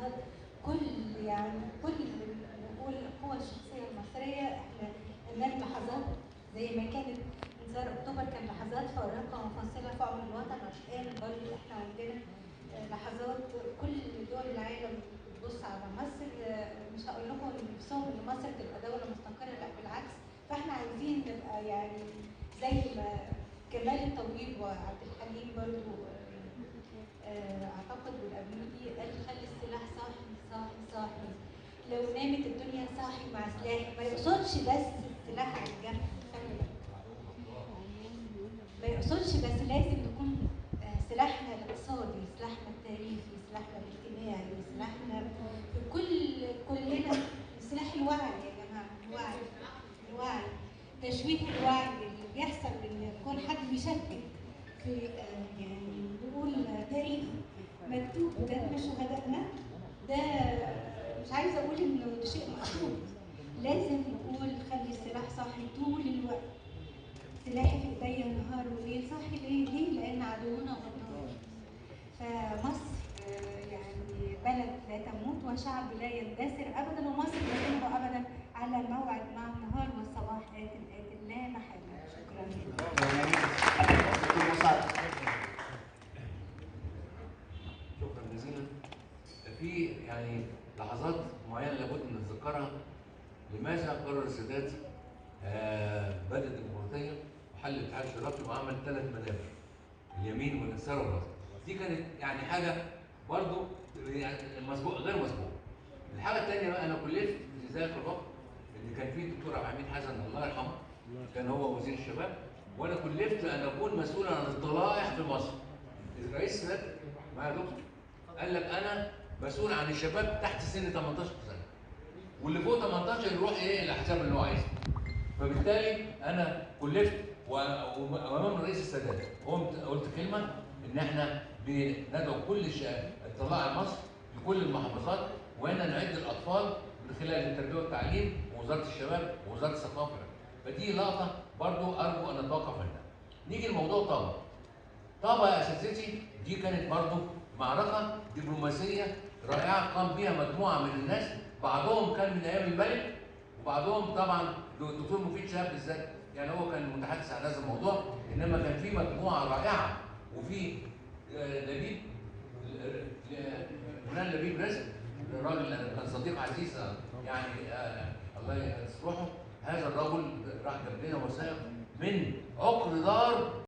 لحظات كل اللي بنقول القوة الشخصية المصرية، احنا قدام لحظات زي ما كانت انذار اكتوبر كان لحظات فارقة وفاصلة في عمر الوطن، عشان برضه احنا عندنا لحظات كل دول العالم بتبص على مصر. مش هقول لكم ان نفسهم ان مصر تبقى دولة مستقرة، لا بالعكس، فاحنا عايزين نبقى يعني زي ما كمال الطويل وعبد الحليم برضه اعتقد والابنودي قال خلي السلاح صاحي صاحي صاحي، لو نامت الدنيا صاحي مع سلاحي. ما يقصدش بس السلاح على الجنب، خلي بالك، ما يقصدش بس لازم نكون سلاحنا الاقتصادي، سلاحنا التاريخي، سلاحنا الاجتماعي، سلاحنا في كلنا، سلاح الوعي يا جماعه، الوعي، تشويه الوعي اللي بيحصل ان يكون حد بيشكك في يعني نقول تاريخ مكتوب بدم شهدائنا. ده مش عايزه اقول انه ده شيء مقصود، لازم نقول خلي السلاح صاحي طول الوقت. سلاحي في ايديا نهار وليل، صاحي ليه؟ لان عدونا غدار. فمصر يعني بلد لا تموت وشعب لا يندثر ابدا، ومصر لا تنهى ابدا على الموعد مع النهار والصباح آت لا محاله. شكرا جزيلا. في يعني لحظات معينه لابد ان نتذكرها. لماذا قرر السادات بدء الديمقراطيه وحل الاتحاد الاشتراكي وعمل 3 منابر، اليمين واليسار والوسط؟ دي كانت يعني حاجه برضه يعني غير مسبوقه. الحاجه الثانيه بقى، انا كلفت في ذلك الوقت ان كان في الدكتور عبد الحميد حسن الله يرحمه، كان هو وزير الشباب، وانا كلفت ان اكون مسؤولا عن الطلائع في مصر. الرئيس السادات معايا يا دكتور قال لك انا مسؤول عن الشباب تحت سن 18 سنه، واللي فوق 18 يروح ايه الاحزاب اللي هو عايزها. فبالتالي انا كلفت وامام الرئيس السادات قلت كلمه ان احنا بندعو كل الطلائع مصر في كل المحافظات، وهنا نعد الاطفال من خلال التربيه والتعليم ووزاره الشباب ووزاره الثقافه. فدي لقطه برضو ارجو ان اتوقف عندها. نيجي لموضوع طابا. طابا يا اساتذتي دي كانت برضو معركه دبلوماسيه رائعه قام بها مجموعه من الناس، بعضهم كان من ايام الملك وبعضهم طبعا الدكتور مفيد شهاب بالذات، يعني هو كان متحدث عن هذا الموضوع، انما كان في مجموعه رائعه، وفي لبيب فلان لبيب رزق، الراجل كان صديق عزيز يعني الله يصلحه. هذا الرجل راح جاب لنا وثائق من عقر دار